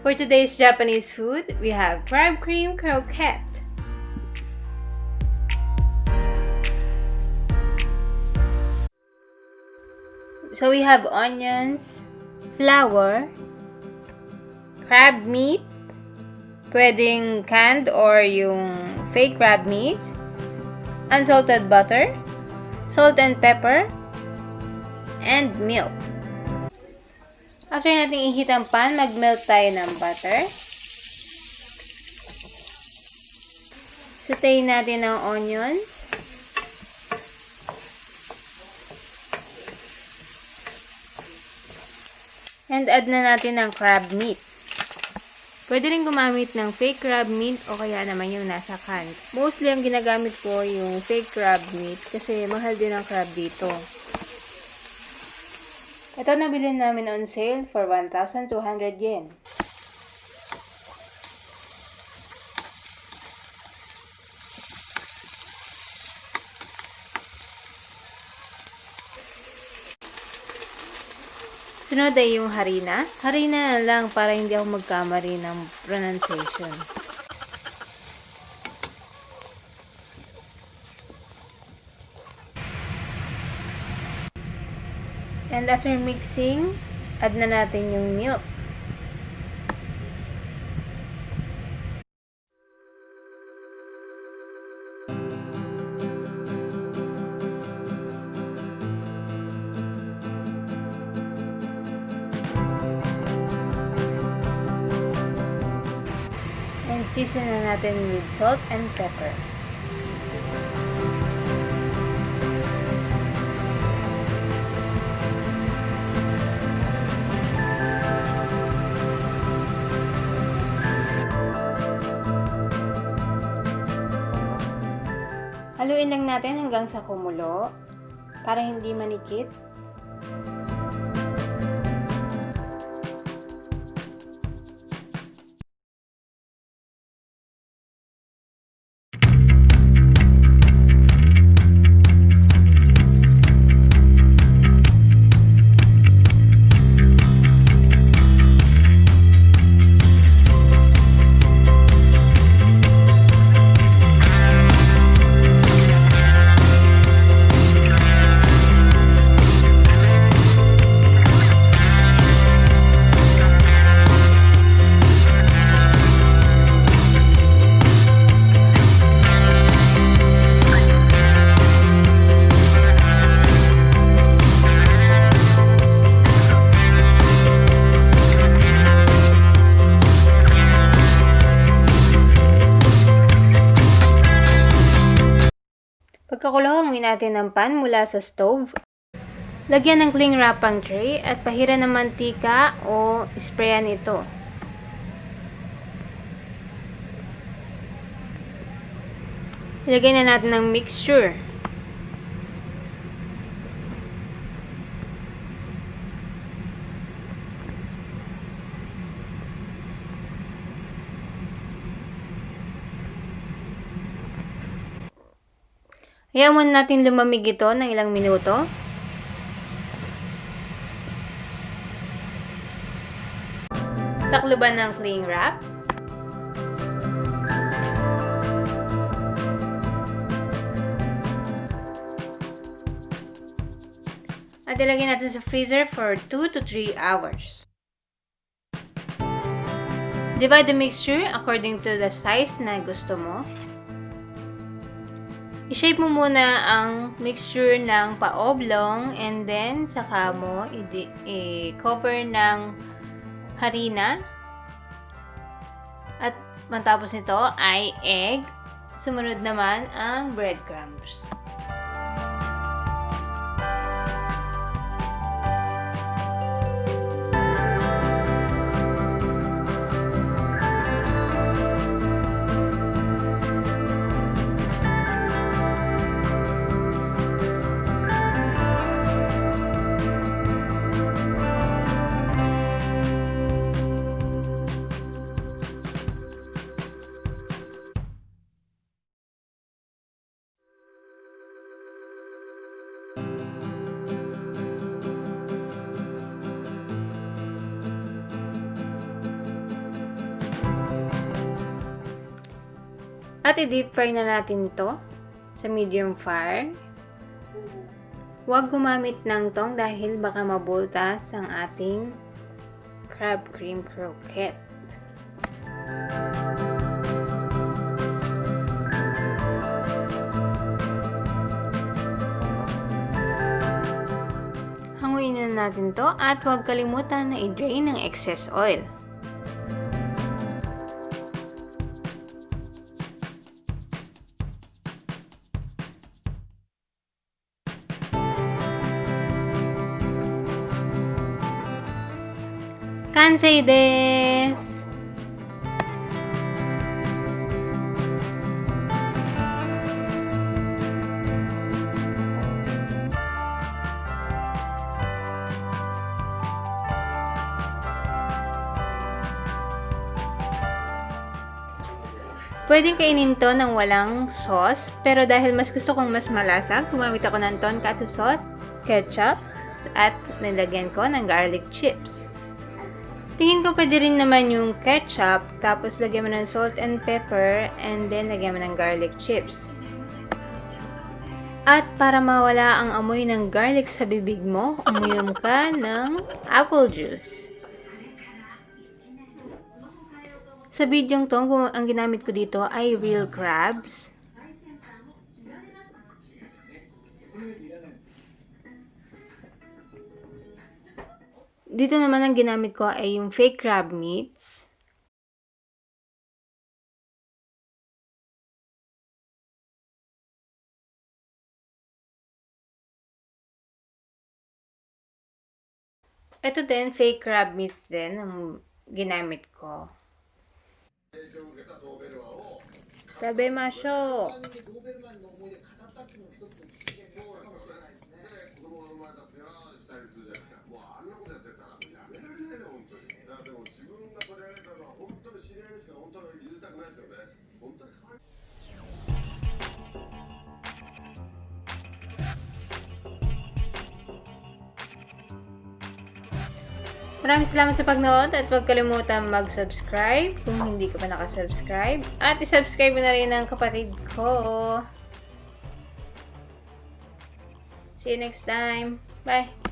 For today's Japanese food, we have crab cream croquette. So we have onions, flour, crab meat, pwedeng canned or yung fake crab meat, unsalted butter, salt and pepper, and milk. After natin i-heat ang pan, mag-melt tayo ng butter. Sautein natin ang onions. And add na natin ang crab meat. Pwede rin gumamit ng fake crab meat o kaya naman yung nasa can. Mostly ang ginagamit ko yung fake crab meat kasi mahal din ang crab dito. Ito nabili namin on sale for 1,200 yen. Sunod ay yung harina. Harina na lang para hindi ako magkamali ng pronunciation. And after mixing, add na natin yung milk. And season na natin with salt and pepper. Haluin lang natin hanggang sa kumulo para hindi manikit. Pagkakulawangin natin ang pan mula sa stove, lagyan ng cling wrap ang tray at pahiran ng mantika o sprayan ito. Ilagay na natin ang mixture. Hayaan muna natin lumamig ito ng ilang minuto. Takluban ng cling wrap. At ilagay natin sa freezer for 2 to 3 hours. Divide the mixture according to the size na gusto mo. I-shape mo muna ang mixture ng pa-oblong and then saka mo i-cover ng harina. At matapos nito ay egg. Sumunod naman ang breadcrumbs. At i-deep fry na natin to sa medium fire. Huwag gumamit ng tong dahil baka mabultas ang ating crab cream croquette. Hanguin na natin to at huwag kalimutan na i-drain ng excess oil. Kansei desu! Pwedeng kainin to ng walang sauce, pero dahil mas gusto kong mas malasa, gumamit ako ng tonkatsu sauce, ketchup, at nilagyan ko ng garlic chips. Tingin ko pwede rin naman yung ketchup, tapos lagyan mo ng salt and pepper, and then lagyan mo ng garlic chips. At para mawala ang amoy ng garlic sa bibig mo, uminom ka ng apple juice. Sa bidyong to, ang ginamit ko dito ay real crabs. Dito naman ang ginamit ko ay yung fake crab meats. Ito din, fake crab meats din ang ginamit ko. Tabi masyo! Maraming salamat sa pagnood at huwag kalimutan mag-subscribe kung hindi ka pa nakasubscribe. At isubscribe mo na rin ang kapatid ko. See you next time. Bye!